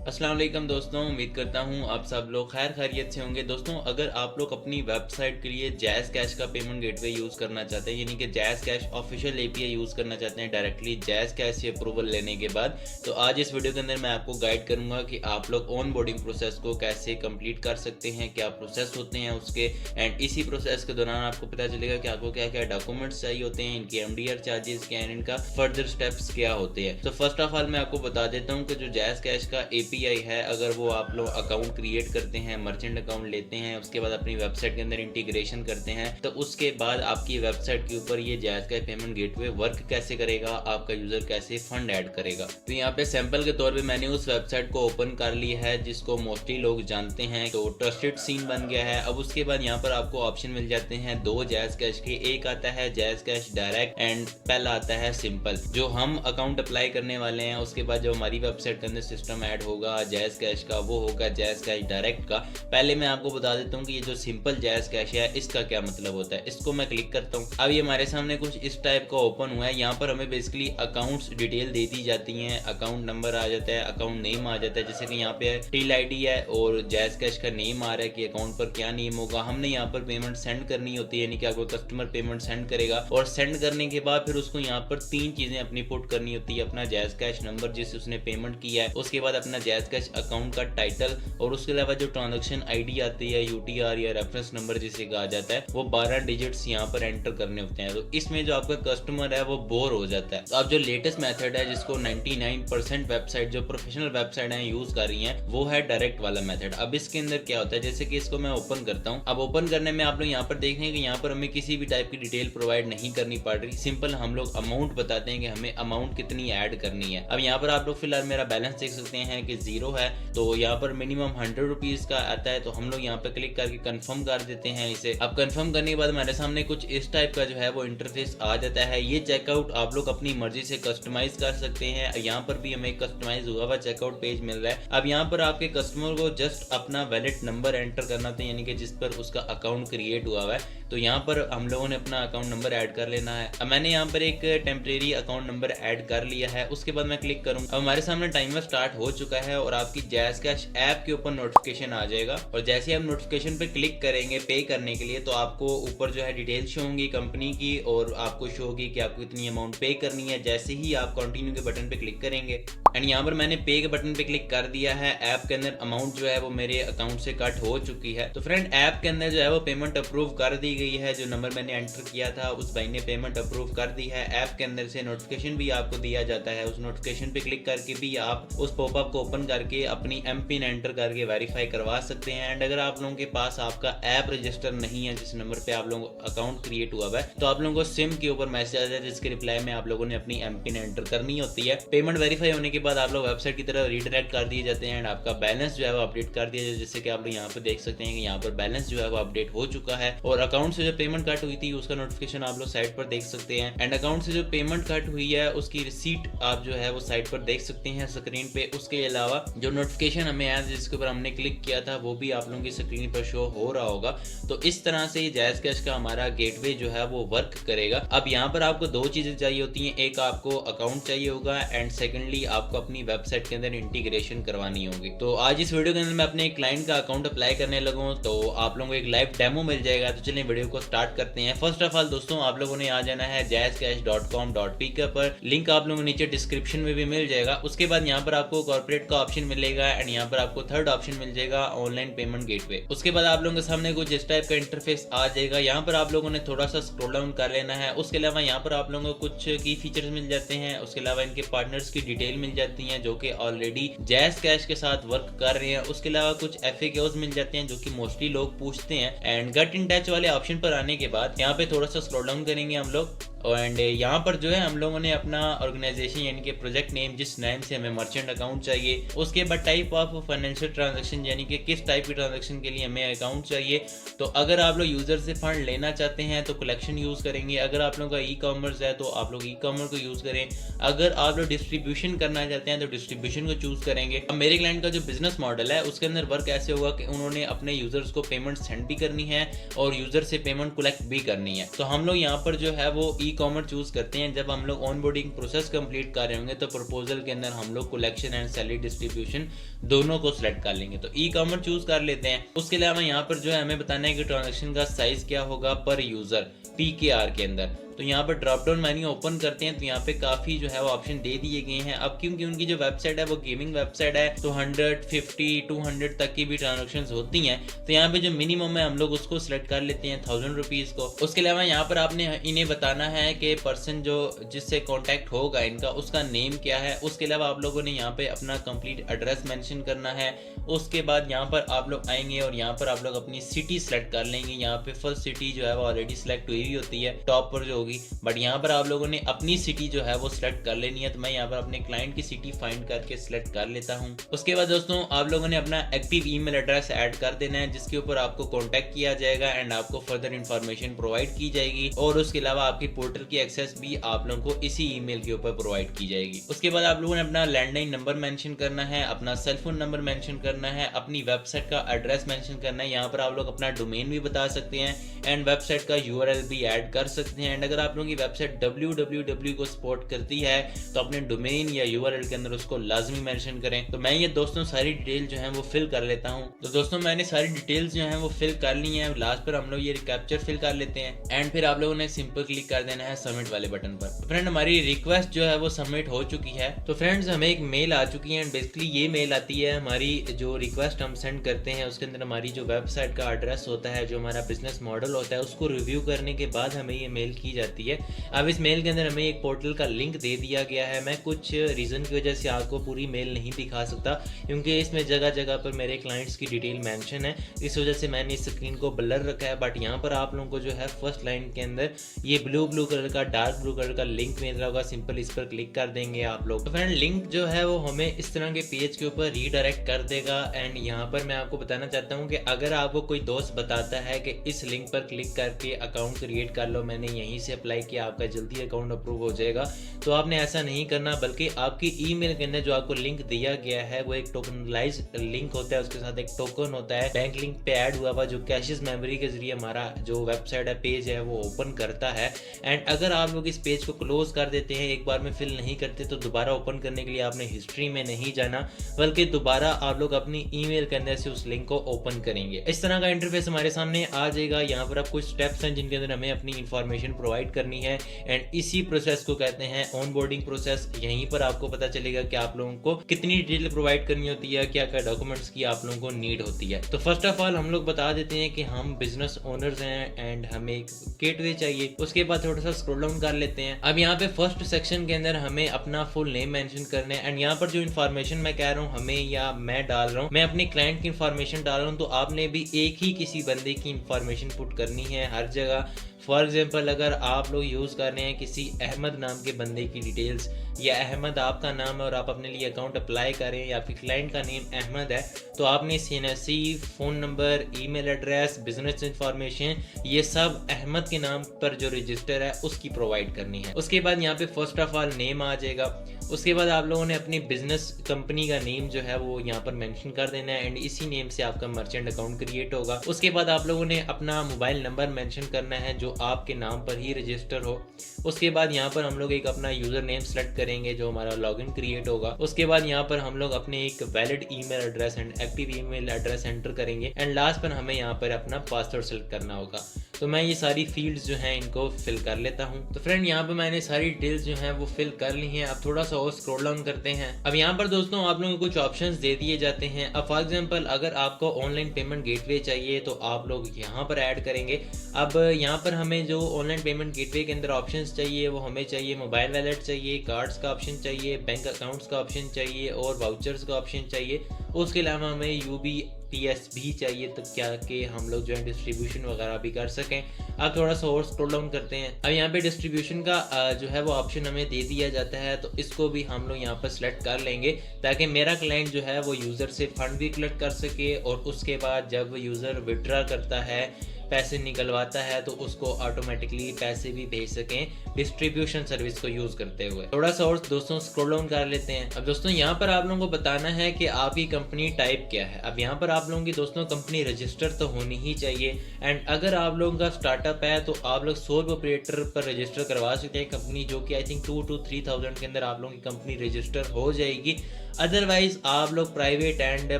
अस्सलाम वालेकुम दोस्तों, उम्मीद करता हूँ आप सब लोग खैर खैरियत से होंगे। दोस्तों, अगर आप लोग अपनी वेबसाइट के लिए जैज़ कैश का पेमेंट गेटवे यूज़ करना चाहते हैं, यानी कि jazz cash official API use करना चाहते हैं डायरेक्टली जैज़ कैश से अप्रूवल लेने के बाद, तो आज इस वीडियो के अंदर मैं आपको गाइड करूँगा कि आप लोग ऑन बोर्डिंग प्रोसेस को कैसे कंप्लीट कर सकते हैं, क्या प्रोसेस होते हैं उसके। एंड इसी प्रोसेस के दौरान आपको पता चलेगा कि आपको क्या क्या डॉक्यूमेंट्स चाहिए होते हैं, इनकी एमडीआर चार्जेस क्या हैं, इनका फर्दर स्टेप्स क्या होते हैं। तो फर्स्ट ऑफ ऑल मैं आपको बता देता हूँ कि जो जैज़ कैश का एपीआई है, अगर वो आप लोग अकाउंट क्रिएट करते हैं, मर्चेंट अकाउंट लेते हैं, उसके बाद अपनी वेबसाइट के अंदर इंटीग्रेशन करते हैं, तो उसके बाद आपकी वेबसाइट के ऊपर ये जैज़ का पेमेंट गेटवे वर्क कैसे करेगा, आपका यूजर कैसे फंड ऐड करेगा। तो यहाँ पे सैंपल के तौर पे मैंने उस वेबसाइट को ओपन कर ली है जिसको मोस्टली लोग जानते हैं, तो ट्रस्टेड सीन बन गया है। अब उसके बाद यहाँ पर आपको ऑप्शन मिल जाते हैं दो जैज़ कैश के, एक आता है जैज़ कैश डायरेक्ट एंड पहला आता है सिंपल। जो हम अकाउंट अप्लाई करने वाले हैं उसके बाद जो हमारी वेबसाइट के अंदर सिस्टम ऐड होगा जैज़ कैश का, वो होगा जैज़ कैश डायरेक्ट का। पहले मैं आपको बता देता हूँ कि ये जो सिंपल जैज़ कैश है इसका क्या मतलब होता है। इसको मैं क्लिक करता हूँ, अब ये हमारे सामने कुछ इस टाइप का ओपन हुआ है। यहाँ पर हमें बेसिकली अकाउंट्स डिटेल दे दी जाती हैं, अकाउंट नंबर आ जाता है, अकाउंट नेम आ जाता है, जैसे कि यहाँ पे टील आईडी है और जैज़ कैश का नेम आ रहा है कि अकाउंट पर क्या नेम होगा। हमने यहाँ पर पेमेंट सेंड करनी होती है, यानी कि आपको कस्टमर पेमेंट सेंड करेगा और सेंड करने के बाद फिर उसको यहाँ पर तीन चीजें अपनी पुट करनी होती है। अपना जैज़ कैश नंबर जिससे उसने पेमेंट किया है, उसके बाद अपना जैज़ कैश अकाउंट का टाइटल, और उसके अलावा जो ट्रांजैक्शन आईडी आती है, यूटीआर या रेफरेंस नंबर जिसे कहा जाता है, वो 12 डिजिट्स यहाँ पर एंटर करने होते हैं। तो इसमें जो आपका कस्टमर है वो बोर हो जाता है। तो अब जो लेटेस्ट मेथड है जिसको 99% वेबसाइट जो प्रोफेशनल वेबसाइट है यूज कर रही है, वो है डायरेक्ट वाला मेथड। अब इसके अंदर क्या होता है, जैसे कि इसको मैं ओपन करता हूँ। अब ओपन करने में आप लोग यहाँ पर देख रहे हैं कि यहाँ पर हमें किसी भी टाइप की डिटेल प्रोवाइड नहीं करनी पड़ रही। सिंपल हम लोग अमाउंट बताते हैं कि हमें अमाउंट कितनी ऐड करनी है। अब यहाँ पर आप लोग फिलहाल मेरा बैलेंस देख सकते हैं कि 0 है, तो यहाँ पर मिनिमम 100 रुपीज का आता है। तो हम लोग यहाँ पे क्लिक करके कंफर्म कर देते हैं इसे। अब कंफर्म करने के बाद हमारे सामने कुछ इस टाइप का जो है वो इंटरफेस आ जाता है। ये चेकआउट आप लोग अपनी मर्जी से कस्टमाइज कर सकते हैं। यहाँ पर भी हमें कस्टमाइज हुआ हुआ चेकआउट पेज मिल रहा है। अब यहाँ पर आपके कस्टमर को जस्ट अपना वैलिड नंबर एंटर करना था, यानी कि जिस पर उसका अकाउंट क्रिएट हुआ हुआ है। तो यहाँ पर हम लोगों ने अपना अकाउंट नंबर ऐड कर लेना है। अब मैंने यहाँ पर एक टेम्परेरी अकाउंट नंबर ऐड कर लिया है। उसके बाद मैं क्लिक करूंगा, अब हमारे सामने टाइमर स्टार्ट हो चुका है और आपकी जैज़ कैश ऐप के ऊपर नोटिफिकेशन आ जाएगा। और जैसे ही आप नोटिफिकेशन पे क्लिक करेंगे पे करने के लिए, तो आपको ऊपर जो है डिटेल शो होंगी कंपनी की और आपको शो होगी कि आपको इतनी अमाउंट पे करनी है। जैसे ही आप कंटिन्यू के बटन पे क्लिक करेंगे एंड यहाँ पर मैंने पे के बटन पे क्लिक कर दिया है, ऐप के अंदर अमाउंट जो है वो मेरे अकाउंट से कट हो चुकी है। तो फ्रेंड, ऐप के अंदर जो है वो पेमेंट अप्रूव कर दी गई है। जो नंबर मैंने एंटर किया था उस भाई ने पेमेंट अप्रूव कर दी है। ऐप के अंदर से नोटिफिकेशन भी आपको दिया जाता है, उस नोटिफिकेशन पे क्लिक करके भी आप उस पॉपअप को ओपन करके अपनी एम पिन एंटर करके वेरीफाई करवा सकते हैं। एंड अगर आप लोगों के पास आपका ऐप रजिस्टर नहीं है जिस नंबर पे आप लोगों का अकाउंट क्रिएट हुआ है, तो आप लोगों को सिम के ऊपर मैसेज आता है जिसके रिप्लाई में आप लोगों ने अपनी एम पिन एंटर करनी होती है। पेमेंट वेरीफाई होने के बाद आप लोग वेबसाइट की तरफ रीडायरेक्ट कर दिए जाते हैं एंड आपका बैलेंस जो है वो अपडेट कर दिया जाए। जैसे कि आप लोग यहाँ पे देख सकते हैं कि यहाँ पर बैलेंस जो है वो अपडेट हो चुका है और अकाउंट से जो पेमेंट कट हुई थी उसका नोटिफिकेशन आप लोग साइट पर देख सकते हैं। एंड अकाउंट से जो पेमेंट कट हुई है उसकी रिसीट आप जो है वो साइट पर देख सकते हैं स्क्रीन पे। उसके अलावा जो नोटिफिकेशन हमें आया जिसके ऊपर हमने क्लिक किया था वो भी आप लोगों की स्क्रीन पर शो हो रहा होगा। तो इस तरह से जैज़ कैश का हमारा गेटवे जो है वो वर्क करेगा। अब यहाँ पर आपको दो चीजें चाहिए होती हैं, एक आपको अकाउंट चाहिए होगा एंड सेकेंडली आपको अपनी वेबसाइट के अंदर इंटीग्रेशन करवानी होगी। तो आज इस वीडियो के अंदर मैं अपने क्लाइंट का अकाउंट अप्लाई करने लगा हूँ, तो आप लोगों को एक लाइव डेमो मिल जाएगा। तो चलिए वीडियो को स्टार्ट करते हैं। फर्स्ट ऑफ ऑल दोस्तों, आप लोगों ने आ जाना है jazzcash.com.pk पर, लिंक आप लोगों को नीचे डिस्क्रिप्शन में भी मिल जाएगा। उसके बाद यहाँ पर आपको कॉर्पोरेट का ऑप्शन मिलेगा एंड यहाँ पर आपको थर्ड ऑप्शन मिल जाएगा ऑनलाइन पेमेंट गेटवे। उसके बाद आप लोगों के सामने कुछ इस टाइप का इंटरफेस आ जाएगा। यहाँ पर आप लोगों ने थोड़ा सा स्क्रॉल डाउन कर लेना है। उसके अलावा यहाँ पर आप लोगों को कुछ की फीचर्स मिल जाते हैं। उसके अलावा इनके पार्टनर्स की डिटेल मिल जाती है जो कि ऑलरेडी जैज़ कैश के साथ वर्क कर रहे हैं। उसके अलावा कुछ FAQs मिल जाते हैं जो कि मोस्टली लोग पूछते हैं। एंड गेट इन टच वाले ऑप्शन पर आने के बाद यहाँ पे थोड़ा सा स्क्रॉल डाउन करेंगे हम लोग एंड यहाँ पर जो है हम लोगों ने अपना ऑर्गेनाइजेशन यानी कि प्रोजेक्ट नेम जिस नेम से हमें मर्चेंट अकाउंट चाहिए, उसके बाद टाइप ऑफ फाइनेंशियल ट्रांजैक्शन यानी कि किस टाइप की ट्रांजैक्शन के लिए हमें अकाउंट चाहिए। तो अगर आप लोग यूजर से फंड लेना चाहते हैं तो कलेक्शन यूज करेंगे। अगर आप लोगों का ई कॉमर्स है तो आप लोग ई कॉमर्स को यूज करें। अगर आप लोग डिस्ट्रीब्यूशन करना चाहते हैं तो डिस्ट्रीब्यूशन को चूज करेंगे। अब मेरे क्लाइंट का जो बिजनेस मॉडल है उसके अंदर वर्क ऐसे होगा कि उन्होंने अपने यूजर्स को पेमेंट सेंड भी करनी है और यूजर से पेमेंट कलेक्ट भी करनी है। तो हम लोग यहाँ पर जो है वो ई ई कॉमर्स चूज करते हैं जब हम लोग ऑन बोर्डिंग प्रोसेस कंप्लीट कर रहे होंगे, तो प्रपोजल के अंदर हम लोग कलेक्शन एंड सैलरी डिस्ट्रीब्यूशन दोनों को सिलेक्ट कर लेंगे। तो ई कॉमर्स चूज कर लेते हैं। उसके अलावा यहाँ पर जो है हमें बताना है कि ट्रांजेक्शन का साइज क्या होगा पर यूजर PKR के अंदर। तो यहाँ पर ड्रॉप डाउन मेन्यू ओपन करते हैं तो यहाँ पे काफी जो है वो ऑप्शन दे दिए गए हैं। अब क्योंकि उनकी जो वेबसाइट है वो गेमिंग वेबसाइट है, तो 150 200 तक की भी ट्रांजेक्शन होती हैं। तो यहाँ पे जो मिनिमम है हम लोग उसको सिलेक्ट कर लेते हैं 1000 रुपीज को। उसके अलावा यहाँ पर आपने इन्हें बताना है कि पर्सन जो जिससे कॉन्टैक्ट होगा इनका, उसका नेम क्या है। उसके अलावा आप लोगों ने यहाँ पे अपना कंप्लीट एड्रेस मेंशन करना है। उसके बाद यहाँ पर आप लोग आएंगे और यहाँ पर आप लोग अपनी सिटी सेलेक्ट कर लेंगे। यहाँ पे फर्स्ट सिटी जो है वो ऑलरेडी सिलेक्ट हुई होती है टॉप पर जो होगी, बट यहाँ पर आप लोगों ने अपनी सिटी जो है वो सिलेक्ट कर लेनी है। तो मैं यहाँ पर अपने क्लाइंट की सिटी फाइंड करके सिलेक्ट कर लेता हूँ। उसके बाद दोस्तों आप लोगों ने अपना एक्टिव ईमेल एड्रेस ऐड कर देना है जिसके ऊपर आपको कॉन्टैक्ट किया जाएगा एंड आपको फर्दर इन्फॉर्मेशन प्रोवाइड की जाएगी। और उसके अलावा आपकी पोर्टल की एक्सेस भी आप लोगों को इसी ईमेल के ऊपर प्रोवाइड की जाएगी। उसके बाद आप लोगों ने अपना लैंडलाइन नंबर मेंशन करना है, अपना सेलफोन नंबर मेंशन करना है, अपनी वेबसाइट का एड्रेस मेंशन करना है। यहाँ पर आप लोग अपना डोमेन भी बता सकते हैं एंड वेबसाइट का URL भी ऐड कर सकते हैं। एंड अगर आप लोगों की वेबसाइट www को सपोर्ट करती है तो अपने डोमेन या URL के अंदर उसको लाजमी मेंशन करें। तो मैं ये दोस्तों सारी डिटेल जो है वो फिल कर लेता हूँ। तो दोस्तों मैंने सारी डिटेल्स जो है वो फिल कर ली है। लास्ट पर हम लोग ये कैप्चर फिल कर लेते हैं एंड फिर आप लोगों ने सिंपल क्लिक कर देना है सबमिट वाले बटन पर। तो फ्रेंड हमारी रिक्वेस्ट जो है वो सबमिट हो चुकी है। तो फ्रेंड्स हमें एक मेल आ चुकी है एंड बेसिकली ये मेल आती है हमारी जो रिक्वेस्ट हम सेंड करते हैं उसके अंदर हमारी जो वेबसाइट का एड्रेस होता है, जो हमारा बिजनेस मॉडल होता है, उसको रिव्यू करने के बाद हमें ये मेल की जाती है। अब इस मेल के अंदर हमें एक पोर्टल का लिंक दे दिया गया है। मैं कुछ रीज़न की वजह से आपको पूरी मेल नहीं दिखा सकता क्योंकि इसमें जगह जगह पर मेरे क्लाइंट्स की डिटेल मेंशन है, इस वजह से मैंने इस स्क्रीन को ब्लर रखा है। बट यहाँ पर आप लोगों को जो है फर्स्ट लाइन के अंदर ये ब्लू कलर का डार्क ब्लू कलर का लिंक मिल रहा होगा, सिंपल इस पर क्लिक कर देंगे आप लोग। तो फ्रेंड लिंक जो है वो हमें इस तरह के पेज के ऊपर रीडायरेक्ट कर देगा। एंड यहाँ पर मैं आपको बताना चाहता हूँ कि अगर आपको कोई दोस्त बताता है कि इस लिंक पर क्लिक करके अकाउंट क्रिएट कर लो, मैंने यहीं से अप्लाई किया, आपका जल्दी अकाउंट अप्रूव हो जाएगा, तो आपने ऐसा नहीं करना, बल्कि आपकी ईमेल के अंदर जो आपको लिंक दिया गया है वो एक टोकनलाइज लिंक होता है, उसके साथ एक टोकन होता है, बैंक लिंक पे ऐड हुआ हुआ, जो कैशेस मेमोरी के जरिए हमारा जो वेबसाइट है पेज है वो ओपन करता है। एंड अगर आप लोग इस पेज को क्लोज कर देते हैं, एक बार में फिल नहीं करते, तो दोबारा ओपन करने के लिए आपने हिस्ट्री में नहीं जाना, बल्कि दोबारा आप लोग अपनी ईमेल के अंदर से उस लिंक को ओपन करेंगे। इस तरह का इंटरफेस हमारे सामने आ जाएगा। यहाँ पर आप कुछ स्टेप्स हैं जिनके अंदर हमें अपनी इंफॉर्मेशन प्रोवाइड करनी है एंड इसी प्रोसेस को कहते हैं ऑनबोर्डिंग प्रोसेस। यहीं पर आपको पता चलेगा कि आप लोगों को कितनी डिटेल प्रोवाइड करनी होती है, क्या क्या डॉक्यूमेंट्स की आप लोगों को नीड होती है। तो फर्स्ट ऑफ ऑल हम लोग बता देते हैं कि हम बिजनेस ओनर्स हैं एंड हमें एक गेटवे चाहिए। उसके बाद थोड़ा सा स्क्रॉल डाउन कर लेते हैं। अब यहाँ पे फर्स्ट सेक्शन के अंदर हमें अपना फुल नेम मेंशन करना है एंड यहाँ पर जो इन्फॉर्मेशन मैं कह रहा हूँ हमें या मैं डाल रहा हूँ, मैं अपने क्लाइंट की इन्फॉर्मेशन डाल रहा हूँ, तो आपने भी एक ही किसी बंदे की इन्फॉर्मेशन पुट करनी है हर जगह। फॉर एग्जाम्पल अगर आप लोग यूज़ कर रहे हैं किसी अहमद नाम के बंदे की डिटेल्स, या अहमद आपका नाम है और आप अपने लिए अकाउंट अप्लाई करें या फिर क्लाइंट का नेम अहमद है, तो आपने CNSC, phone number, email address, business information, ये सब अहमद के नाम पर जो रजिस्टर है उसकी प्रोवाइड करनी है। उसके बाद यहाँ पे फर्स्ट ऑफ ऑल नेम आ जाएगा। उसके बाद आप लोगों ने अपनी बिजनेस कंपनी का नेम जो है वो यहाँ पर मेंशन कर देना है एंड इसी नेम से आपका मर्चेंट अकाउंट क्रिएट होगा। उसके बाद आप लोगों ने अपना मोबाइल नंबर मेंशन करना है जो आपके नाम पर ही रजिस्टर हो। उसके बाद यहाँ पर हम लोग एक अपना यूजर नेम सेलेक्ट करेंगे जो हमारा लॉगिन क्रिएट होगा। उसके बाद यहाँ पर हम लोग अपने एक valid email address and active email address enter करेंगे एंड लास्ट पर हमें यहाँ पर अपना पासवर्ड सेलेक्ट करना होगा। तो मैं ये सारी फील्ड्स जो हैं इनको फिल कर लेता हूँ। तो फ्रेंड यहाँ पर मैंने सारी डिटेल्स जो हैं वो फिल कर ली हैं। अब थोड़ा सा और स्क्रॉल डाउन करते हैं। अब यहाँ पर दोस्तों आप लोगों को कुछ ऑप्शंस दे दिए जाते हैं। अब फॉर एग्जांपल अगर आपको ऑनलाइन पेमेंट गेटवे चाहिए तो आप लोग यहाँ पर ऐड करेंगे। अब यहाँ पर हमें जो ऑनलाइन पेमेंट गेटवे के अंदर ऑप्शंस चाहिए वो हमें चाहिए मोबाइल वैलेट चाहिए, कार्ड्स का ऑप्शन चाहिए, बैंक अकाउंट्स का ऑप्शन चाहिए और वाउचर्स का ऑप्शन चाहिए। उसके अलावा हमें UBPS भी चाहिए तो क्या कि हम लोग जो है डिस्ट्रीब्यूशन वगैरह भी कर सकें। अब थोड़ा सा और स्क्रॉल डाउन करते हैं। अब यहाँ पे डिस्ट्रीब्यूशन का जो है वो ऑप्शन हमें दे दिया जाता है, तो इसको भी हम लोग यहाँ पर सिलेक्ट कर लेंगे ताकि मेरा क्लाइंट जो है वो यूज़र से फंड भी कलेक्ट कर सके और उसके बाद जब यूज़र विड्रॉ करता है, पैसे निकलवाता है, तो उसको ऑटोमेटिकली पैसे भी भेज सकें डिस्ट्रीब्यूशन सर्विस को यूज़ करते हुए। थोड़ा सा और दोस्तों स्क्रॉल डाउन कर लेते हैं। अब दोस्तों यहाँ पर आप लोगों को बताना है कि आपकी कंपनी टाइप क्या है। अब यहाँ पर आप लोगों की दोस्तों कंपनी रजिस्टर तो होनी ही चाहिए एंड अगर आप लोगों का स्टार्टअप है तो आप लोग सोल प्रोप्राइटर पर रजिस्टर करवा सकते हैं कंपनी, जो कि आई थिंक 2 to 3,000 के अंदर आप लोगों की कंपनी रजिस्टर हो जाएगी। अदरवाइज आप लोग private and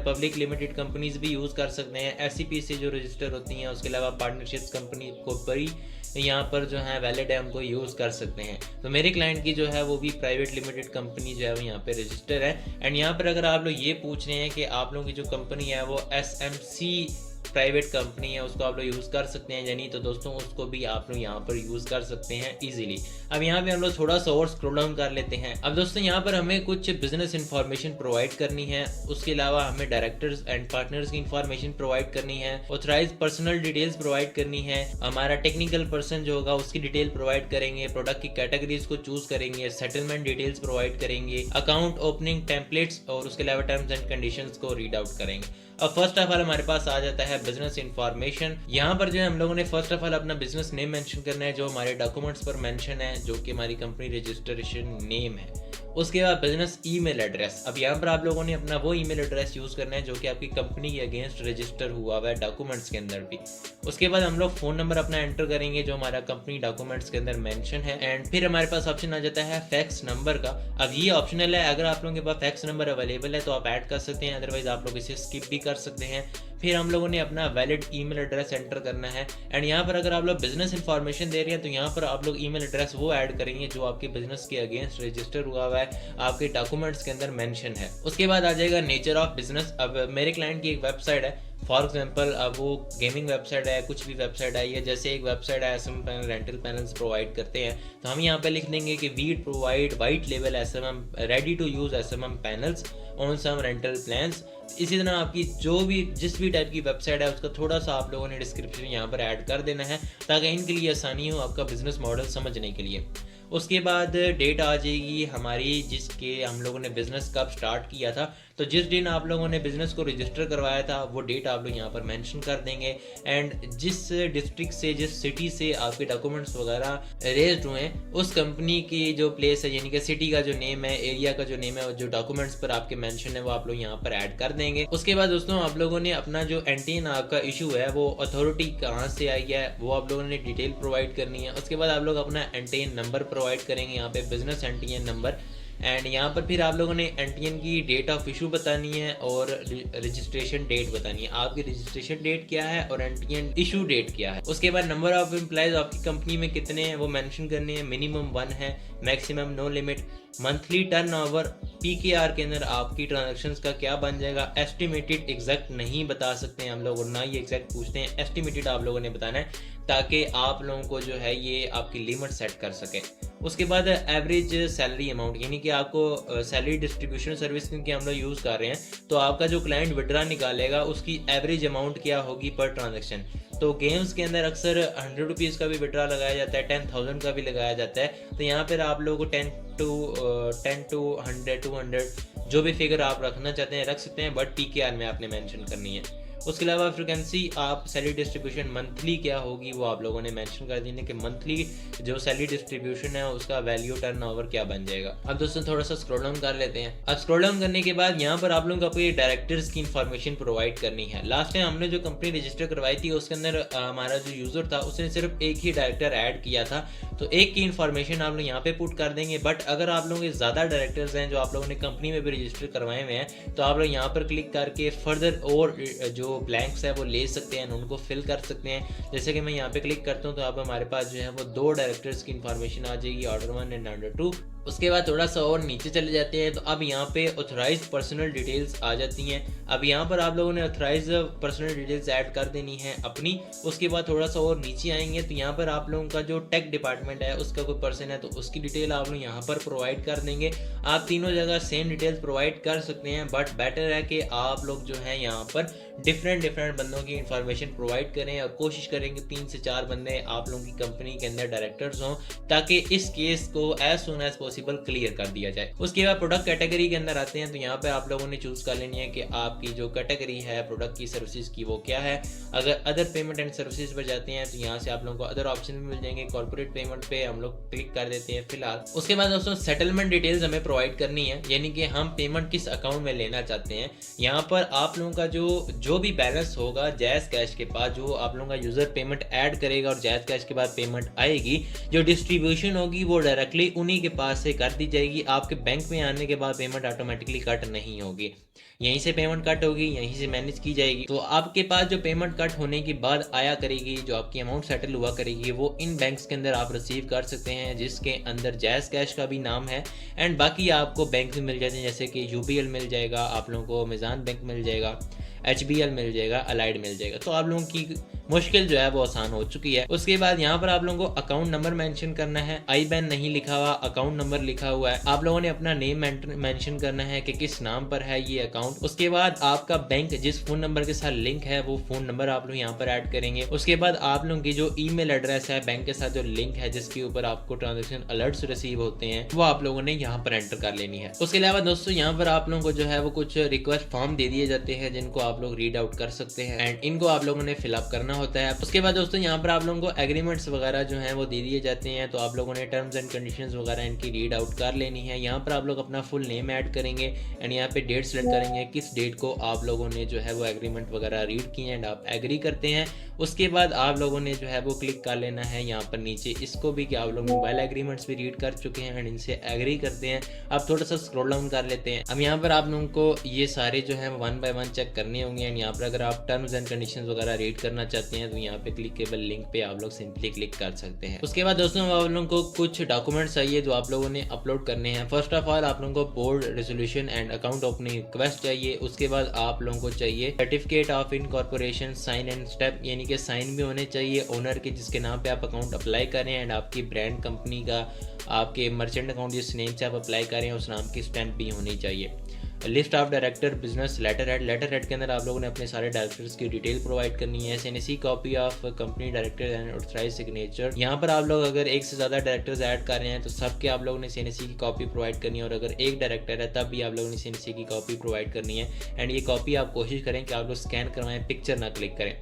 public limited companies भी यूज़ कर सकते हैं, एससीपी से जो रजिस्टर होती हैं। उसके अलावा पार्टनरशिप्स कंपनी को बड़ी यहाँ पर जो है वैलिड है, उनको यूज़ कर सकते हैं। तो मेरे क्लाइंट की जो है वो भी प्राइवेट लिमिटेड कंपनी जो है वो यहाँ पे रजिस्टर है। एंड यहाँ पर अगर आप लोग ये पूछ रहे हैं कि आप लोगों की जो कंपनी है वो एसएमसी प्राइवेट कंपनी है, उसको आप लोग यूज़ कर सकते हैं या नहीं, तो दोस्तों उसको भी आप लोग यहाँ पर यूज़ कर सकते हैं इजीली। अब यहाँ पे हम लोग थोड़ा सा और स्क्रॉल डाउन कर लेते हैं। अब दोस्तों यहाँ पर हमें कुछ बिजनेस इंफॉर्मेशन प्रोवाइड करनी है, उसके अलावा हमें डायरेक्टर्स एंड पार्टनर्स की इंफॉर्मेशन प्रोवाइड करनी है, ऑथराइज पर्सनल डिटेल्स प्रोवाइड करनी है, हमारा टेक्निकल पर्सन जो होगा उसकी डिटेल प्रोवाइड करेंगे, प्रोडक्ट की कैटेगरीज को चूज करेंगे, सेटलमेंट डिटेल्स प्रोवाइड करेंगे, अकाउंट ओपनिंग टेम्पलेट्स और उसके अलावा टर्म्स एंड कंडीशंस को रीड आउट करेंगे। अब फर्स्ट ऑफ ऑल हमारे पास आ जाता है बिजनेस इंफॉर्मेशन। यहाँ पर जो है हम लोगों ने फर्स्ट ऑफ ऑल अपना बिजनेस नेम मेंशन करना है जो हमारे डॉक्यूमेंट्स पर मेंशन है, जो कि हमारी कंपनी रजिस्ट्रेशन नेम है। उसके बाद बिजनेस ईमेल एड्रेस। अब यहाँ पर आप लोगों ने अपना वो ईमेल एड्रेस यूज करना है जो कि आपकी कंपनी के अगेंस्ट रजिस्टर हुआ हुआ है डॉक्यूमेंट्स के अंदर भी। उसके बाद हम लोग फोन नंबर अपना एंटर करेंगे जो हमारा कंपनी डॉक्यूमेंट्स के अंदर मेंशन है। एंड फिर हमारे पास ऑप्शन आ जाता है फैक्स नंबर का। अब ये ऑप्शनल है, अगर आप लोगों के पास फैक्स नंबर अवेलेबल है तो आप ऐड कर सकते हैं, अदरवाइज आप लोग इसे स्किप भी कर सकते हैं। फिर हम लोगों ने अपना वैलिड ईमेल एड्रेस एंटर करना है। एंड यहाँ पर अगर आप लोग बिजनेस इंफॉर्मेशन दे रहे हैं तो यहाँ पर आप लोग ईमेल एड्रेस वो ऐड करेंगे जो आपके बिजनेस के अगेंस्ट रजिस्टर हुआ हुआ है, आपके डॉक्यूमेंट्स के अंदर मेंशन है। उसके बाद आ जाएगा नेचर ऑफ बिजनेस। अब मेरे क्लाइंट की एक वेबसाइट है, फॉर एग्जाम्पल अब वो गेमिंग वेबसाइट है, कुछ भी वेबसाइट है, या जैसे एक वेबसाइट है SM panel rental panels provide करते हैं, तो हम यहाँ पे लिख देंगे कि वी प्रोवाइड वाइट लेवल SMM ready to use SMM panels on some rental plans. इसी तरह आपकी जो भी जिस भी टाइप की वेबसाइट है उसका थोड़ा सा आप लोगों ने डिस्क्रिप्शन यहाँ पर ऐड कर देना है ताकि इनके लिए आसानी हो आपका बिजनेस मॉडल समझने के लिए। उसके बाद डेट आ जाएगी हमारी जिसके हम लोगों ने बिज़नेस कब स्टार्ट किया था, तो जिस दिन आप लोगों ने बिज़नेस को रजिस्टर करवाया था वो डेट आप लोग यहाँ पर मेंशन कर देंगे। एंड जिस डिस्ट्रिक्ट से जिस सिटी से आपके डॉक्यूमेंट्स वगैरह रेज्ड हुए हैं उस कंपनी की जो प्लेस है, यानी कि सिटी का जो नेम है, एरिया का जो नेम है, जो डॉक्यूमेंट्स पर आपके मेंशन है वो आप लोग यहाँ पर ऐड कर देंगे। उसके बाद दोस्तों आप लोगों ने अपना जो एंटीन आपका इशू है वो अथॉरिटी कहाँ से आई है वो आप लोगों ने डिटेल प्रोवाइड करनी है। उसके बाद आप लोग अपना एंटीन नंबर प्रोवाइड करेंगे, यहाँ पे बिजनेस एंटीएन नंबर। एंड यहाँ पर फिर आप लोगों ने एंटीएन की डेट ऑफ इशू बतानी है और रजिस्ट्रेशन डेट बतानी है, आपकी रजिस्ट्रेशन डेट क्या है और एंटीएन इशू डेट क्या है। उसके बाद नंबर ऑफ एम्प्लॉयज आपकी कंपनी में कितने हैं वो मेंशन करने हैं, मिनिमम 1 है, maximum no limit. Monthly turnover PKR के अंदर आपकी ट्रांजैक्शंस का क्या बन जाएगा, एस्टिमेटेड एग्जैक्ट नहीं बता सकते हैं हम लोग, और ना ये एग्जैक्ट पूछते हैं, एस्टिमेटेड आप लोगों ने बताना है ताकि आप लोगों को जो है ये आपकी लिमिट सेट कर सके। उसके बाद एवरेज सैलरी अमाउंट, यानी कि आपको सैलरी डिस्ट्रीब्यूशन सर्विस क्योंकि हम लोग यूज़ कर रहे हैं तो आपका जो क्लाइंट विड्रा निकालेगा उसकी एवरेज अमाउंट क्या होगी पर ट्रांजेक्शन। तो गेम्स के अंदर अक्सर 100 रुपीज़ का भी विड्रा लगाया जाता है, 10,000 का भी लगाया जाता है। तो यहाँ पर आप लोगों को 10 to 100 200 जो भी फिगर आप रखना चाहते हैं रख सकते हैं, बट पीकेआर में आपने मेंशन करनी है। उसके अलावा फ्रिक्वेंसी आप सैलरी डिस्ट्रीब्यूशन मंथली क्या होगी वो आप लोगों ने मेंशन कर दी है कि मंथली जो सैलरी डिस्ट्रीब्यूशन है उसका वैल्यू टर्नओवर क्या बन जाएगा। अब दोस्तों थोड़ा सा स्क्रॉल डाउन कर लेते हैं। अब स्क्रॉल डाउन करने के बाद यहाँ पर आप लोगों को अपने डायरेक्टर्स की इन्फॉर्मेशन प्रोवाइड करनी है। लास्ट टाइम हमने जो कंपनी रजिस्टर करवाई थी उसके अंदर हमारा जो यूजर था उसने सिर्फ एक ही डायरेक्टर ऐड किया था, तो एक की इन्फॉर्मेशन आप लोग यहाँ पे पुट कर देंगे। बट अगर आप लोगों के ज़्यादा डायरेक्टर्स हैं जो आप लोगों ने कंपनी में भी रजिस्टर करवाए हुए हैं तो आप लोग यहाँ पर क्लिक करके फर्दर और जो ब्लैंक्स है वो ले सकते हैं, उनको फिल कर सकते हैं। जैसे कि मैं यहाँ पे क्लिक करता हूँ तो अब हमारे पास जो है वो 2 डायरेक्टर्स की इन्फॉर्मेशन आ जाएगी, ऑर्डर 1 एंड ऑर्डर 2। उसके बाद थोड़ा सा और नीचे चले जाते हैं तो अब यहाँ पे ऑथराइज पर्सनल डिटेल्स आ जाती हैं। अब यहाँ पर आप लोगों ने ऑथराइज पर्सनल डिटेल्स ऐड कर देनी है अपनी। उसके बाद थोड़ा सा और नीचे आएंगे तो यहाँ पर आप लोगों का जो टेक डिपार्टमेंट है उसका कोई पर्सन है तो उसकी डिटेल आप लोग यहाँ पर प्रोवाइड कर देंगे। आप तीनों जगह सेम डिटेल्स प्रोवाइड कर सकते हैं, बट बेटर है कि आप लोग जो है यहाँ पर डिफरेंट बंदों की इंफॉर्मेशन प्रोवाइड करें और कोशिश करेंगे 3 से 4 बंदे आप लोगों की कंपनी के अंदर डायरेक्टर्स हों ताकि इस केस को as soon as possible clear कर दिया जाए। उसके बाद प्रोडक्ट कैटेगरी के अंदर आते हैं, तो यहाँ पे आप लोगों ने चूज कर लेनी है कि आपकी जो कैटेगरी है प्रोडक्ट की, सर्विसेज की, वो क्या है। अगर अदर पेमेंट एंड सर्विसेज पर जाते हैं तो यहाँ से आप लोगों को अदर ऑप्शन भी मिल जाएंगे। कॉर्पोरेट पेमेंट पे हम लोग क्लिक कर देते हैं फिलहाल। उसके बाद दोस्तों सेटलमेंट डिटेल्स हमें प्रोवाइड करनी है, यानी कि हम पेमेंट किस अकाउंट में लेना चाहते हैं। यहाँ पर आप लोगों का जो भी बैलेंस होगा जैज़ कैश के पास, जो आप लोगों का यूजर पेमेंट ऐड करेगा और जैज़ कैश के बाद पेमेंट आएगी, जो डिस्ट्रीब्यूशन होगी वो डायरेक्टली उन्हीं के पास से कर दी जाएगी। आपके बैंक में आने के बाद पेमेंट ऑटोमेटिकली कट नहीं होगी, यहीं से पेमेंट कट होगी, यहीं से मैनेज की जाएगी। तो आपके पास जो पेमेंट कट होने के बाद आया करेगी, जो आपकी अमाउंट सेटल हुआ करेगी, वो इन बैंक्स के अंदर आप रिसीव कर सकते हैं, जिसके अंदर जैज़ कैश का भी नाम है। एंड बाकी आपको बैंक भी मिल जाते हैं, जैसे कि यूबीएल मिल जाएगा, आप लोगों को अमेज़न बैंक मिल जाएगा, HBL मिल जाएगा, अलाइड मिल जाएगा। तो आप लोगों की मुश्किल जो है वो आसान हो चुकी है। उसके बाद यहाँ पर आप लोगों को अकाउंट नंबर मेंशन करना है। IBAN नहीं लिखा हुआ, अकाउंट नंबर लिखा हुआ है। आप लोगों ने अपना नेम मेंशन करना है कि किस नाम पर है ये अकाउंट। उसके बाद आपका बैंक जिस फोन नंबर के साथ लिंक है वो फोन नंबर आप लोग यहाँ पर ऐड करेंगे। उसके बाद आप लोगों की जो ईमेल एड्रेस है बैंक के साथ जो लिंक है, जिसके ऊपर आपको ट्रांजेक्शन अलर्ट्स रिसीव होते हैं, वो आप लोगों ने यहाँ पर एंटर कर लेनी है। उसके अलावा दोस्तों यहाँ पर आप लोगों को जो है वो कुछ रिक्वेस्ट फॉर्म दे दिए जाते हैं, जिनको आप लोग रीड आउट कर सकते हैं एंड इनको आप लोगों ने फिलअप करना होता है। उसके बाद दोस्तों यहाँ पर आप लोगों को एग्रीमेंट्स वगैरह जो हैं वो दे दिए जाते हैं, तो आप लोगों ने टर्म्स एंड कंडीशंस वगैरह इनकी रीड आउट कर लेनी है। यहाँ पर आप लोग अपना फुल नेम ऐड करेंगे एंड यहाँ पे डेट सेलेक्ट करेंगे, किस डेट को आप लोगों ने जो है वो एग्रीमेंट वगैरह रीड किए एंड आप एग्री करते हैं। उसके बाद आप लोगों ने जो है वो क्लिक कर लेना है यहाँ पर नीचे इसको भी, कि आप लोग मोबाइल एग्रीमेंट्स भी रीड कर चुके हैं एंड इनसे एग्री करते हैं। अब थोड़ा सा स्क्रॉल डाउन कर लेते हैं। अब यहाँ पर आप लोगों को ये सारे जो है 1 बाय 1 चेक करने होंगे एंड यहाँ पर अगर आप टर्म्स एंड कंडीशंस वगैरह रीड करना चाहते हैं तो यहाँ पे क्लिकेबल लिंक पे आप लोग सिंपली क्लिक कर सकते हैं। उसके बाद दोस्तों आप लोगों को कुछ डॉक्यूमेंट्स चाहिए जो आप लोगों ने अपलोड करने हैं। फर्स्ट ऑफ ऑल आप लोगों को board resolution and account opening request चाहिए। उसके बाद आप लोगों को चाहिए certificate of incorporation sign and stamp, यानी कि साइन भी होने चाहिए ओनर के जिसके नाम पे आप अकाउंट अप्लाई करें एंड आपकी ब्रांड कंपनी का, आपके मर्चेंट अकाउंट जिस नेम से आप अप्लाई करें उस नाम की स्टैंप भी होनी चाहिए। List of director business letterhead के अंदर आप लोगों ने अपने सारे डायरेक्टर्स की डिटेल प्रोवाइड करनी है। SNC copy of company director and authorised signature. यहाँ पर आप लोग अगर एक से ज़्यादा डायरेक्टर्स ऐड कर रहे हैं तो सबके आप लोगों ने SNC की कॉपी प्रोवाइड करनी है, और अगर एक डायरेक्टर है तब भी आप लोगों ने SNC की कॉपी प्रोवाइड करनी है। एंड ये कॉपी आप कोशिश करें कि आप लोग स्कैन करवाएं, पिक्चर ना क्लिक करें।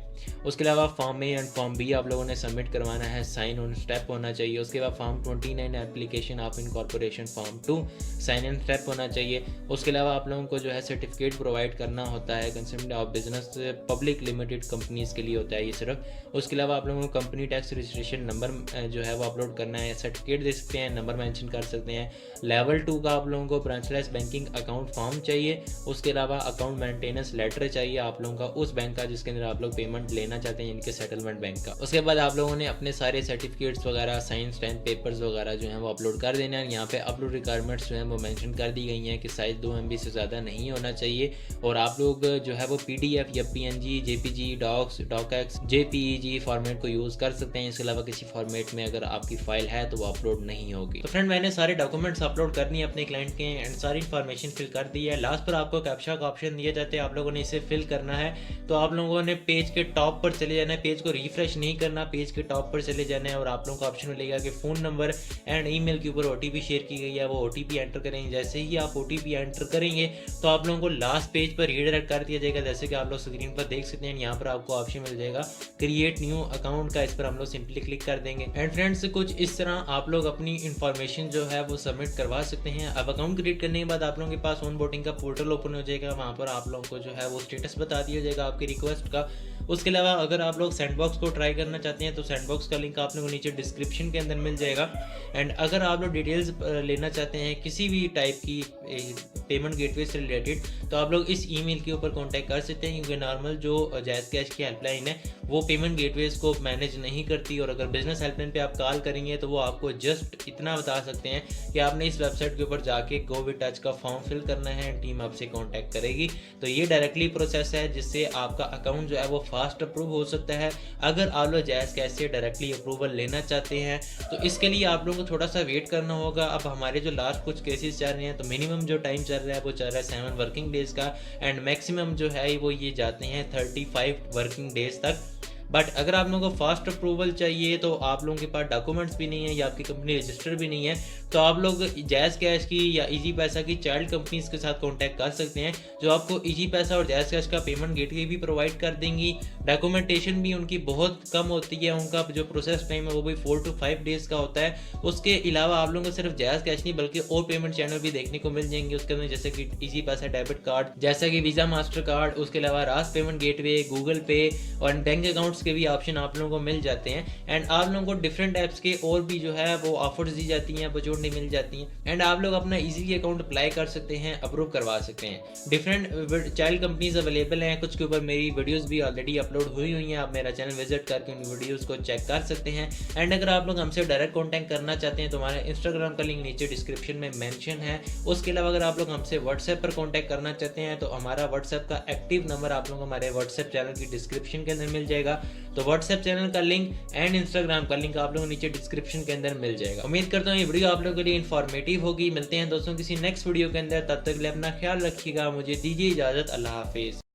उसके अलावा form A and form B आप लोगों ने सबमिट करवाना है, साइन ऑन स्टेप होना चाहिए। उसके बाद form 29 application of incorporation form 2 sign and stamp होना चाहिए। उसके अलावा आप लोगों को जो है सर्टिफिकेट प्रोवाइड करना होता है concern of business public limited companies के लिए होता है ये सिर्फ। उसके अलावा आप लोगों को कंपनी टैक्स रजिस्ट्रेशन नंबर जो है वो अपलोड करना है, सर्टिफिकेट दे सकते हैं, नंबर मेंशन कर सकते हैं। लेवल 2 का आप लोगों को ब्रांचलेस बैंकिंग अकाउंट फॉर्म चाहिए। उसके अलावा अकाउंट मेंटेनेंस लेटर चाहिए आप लोगों का उस बैंक का जिसके अंदर आप लोग पेमेंट लेना चाहते हैं, इनके सेटलमेंट बैंक का। उसके बाद आप लोगों ने अपने सारे सर्टिफिकेट्स वगैरह, साइन स्टैम्प पेपर्स वगैरह जो हैं वो अपलोड कर देना है। यहाँ पे अपलोड रिक्वायरमेंट्स जो हैं वो मेंशन कर दी गई हैं कि साइज 2 MB से ज़्यादा नहीं होना चाहिए, और आप लोग जो है वो PDF या PNG, JPG, docs, docx, JPEG format को यूज़ कर सकते हैं। इसके अलावा किसी फॉर्मेट में अगर आपकी फाइल है तो वो अपलोड नहीं होगी। तो फ्रेंड मैंने सारे डॉक्यूमेंट्स अपलोड करनी है अपने क्लाइंट के एंड सारी इन्फॉर्मेशन फिल कर दी है। लास्ट पर आपको कैप्चा का ऑप्शन दिए जाते हैं, आप लोगों ने इसे फिल करना है। तो आप लोगों ने पेज के टॉप पर चले जाना है, पेज को रिफ्रेश नहीं करना, पेज के टॉप पर चले जाना है और आप लोगों को ऑप्शन मिलेगा कि फ़ोन नंबर एंड ईमेल के ऊपर OTP शेयर की गई है, वो OTP एंटर करेंगे। जैसे ही आप OTP एंटर करेंगे तो आप लोगों को लास्ट पेज पर रीडायरेक्ट कर दिया जाएगा, जैसे कि आप लोग स्क्रीन पर देख सकते हैं। यहाँ पर आपको ऑप्शन मिल जाएगा क्रिएट न्यू अकाउंट का, इस पर हम लोग सिंपली क्लिक कर देंगे एंड फ्रेंड्स कुछ इस तरह आप लोग अपनी इन्फॉर्मेशन जो है वो सबमिट करवा सकते हैं। अब अकाउंट क्रिएट करने के बाद आप लोगों के पास ऑन बोर्डिंग का पोर्टल ओपन हो जाएगा, वहाँ पर आप लोगों को जो है वो स्टेटस बता दिया जाएगा आपकी रिक्वेस्ट का। उसके अलावा अगर आप लोग सैंडबॉक्स को ट्राई करना चाहते हैं तो सैंडबॉक्स का लिंक आप लोगों को नीचे डिस्क्रिप्शन के अंदर मिल जाएगा। एंड अगर आप लोग डिटेल्स लेना चाहते हैं किसी भी टाइप की पेमेंट गेटवे से रिलेटेड तो आप लोग इस ईमेल के ऊपर कांटेक्ट कर सकते हैं, क्योंकि नॉर्मल जो जैज़ कैश की हेल्पलाइन है वो पेमेंट गेटवेज को मैनेज नहीं करती, और अगर बिजनेस हेल्पलाइन पे आप कॉल करेंगे तो वो आपको जस्ट इतना बता सकते हैं कि आपने इस वेबसाइट के ऊपर जाके गो विद टच का फॉर्म फिल करना है, टीम आपसे कांटेक्ट करेगी। तो ये डायरेक्टली प्रोसेस है जिससे आपका अकाउंट जो है वो फास्ट अप्रूव हो सकता है। अगर आप लोग जैज़ कैश से डायरेक्टली अप्रूवल लेना चाहते हैं तो इसके लिए आप लोगों को थोड़ा सा वेट करना होगा। अब हमारे जो लास्ट कुछ केसेस चल रहे हैं तो मिनिमम जो टाइम चल रहा है वो चल रहा है 7 वर्किंग डेज का, एंड मैक्सिमम जो है वो ये जाते हैं 35 वर्किंग डेज तक। बट अगर आप लोगों को फास्ट अप्रूवल चाहिए तो आप लोगों के पास डॉक्यूमेंट्स भी नहीं है या आपकी कंपनी रजिस्टर भी नहीं है, तो आप लोग जैज़ कैश की या इजी पैसा की चाइल्ड कंपनीज के साथ कॉन्टैक्ट कर सकते हैं, जो आपको इजी पैसा और जैज़ कैश का पेमेंट गेटवे भी प्रोवाइड कर देंगी। डॉक्यूमेंटेशन भी उनकी बहुत कम होती है, उनका जो प्रोसेस टाइम है वो भी 4 to 5 डेज़ का होता है। उसके अलावा आप लोगों को सिर्फ जैज़ कैश नहीं बल्कि और पेमेंट चैनल भी देखने को मिल जाएंगे उसके अंदर, जैसे कि इजी पैसा डेबिट कार्ड, जैसा कि वीज़ा मास्टर कार्ड, उसके अलावा रास पेमेंट गेटवे, गूगल पे और बैंक अकाउंट्स के भी ऑप्शन आप लोगों को मिल जाते हैं। एंड आप लोगों को डिफरेंट ऐप्स के और भी जो है वो ऑफर्स दी जाती हैं, अपॉर्चुनिटी मिल जाती हैं। एंड आप लोग अपना इजीली अकाउंट अप्लाई कर सकते हैं, अप्रूव करवा सकते हैं। डिफरेंट चाइल्ड कंपनीज अवेलेबल हैं, कुछ के ऊपर मेरी वीडियोस भी ऑलरेडी अपलोड हुई हैं। आप मेरा चैनल विजिट करके उन वीडियोस को चेक कर सकते हैं। एंड अगर आप लोग हमसे डायरेक्ट कॉन्टैक्ट करना चाहते हैं तो हमारा इंस्टाग्राम का लिंक नीचे डिस्क्रिप्शन में मेंशन है। उसके अलावा अगर आप लोग हमसे व्हाट्सएप पर कॉन्टैक्ट करना चाहते हैं तो हमारा व्हाट्सएप का एक्टिव नंबर आप लोगों को हमारे व्हाट्सएप चैनल की डिस्क्रिप्शन के अंदर मिल जाएगा। तो व्हाट्सएप चैनल का लिंक एंड इंस्टाग्राम का लिंक आप लोगों को नीचे डिस्क्रिप्शन के अंदर मिल जाएगा। उम्मीद करता हूँ ये वीडियो आप लोगों के लिए इन्फॉर्मेटिव होगी। मिलते हैं दोस्तों किसी नेक्स्ट वीडियो के अंदर, तब तक के लिए अपना ख्याल रखिएगा। मुझे दीजिए इजाजत। अल्लाह हाफिज।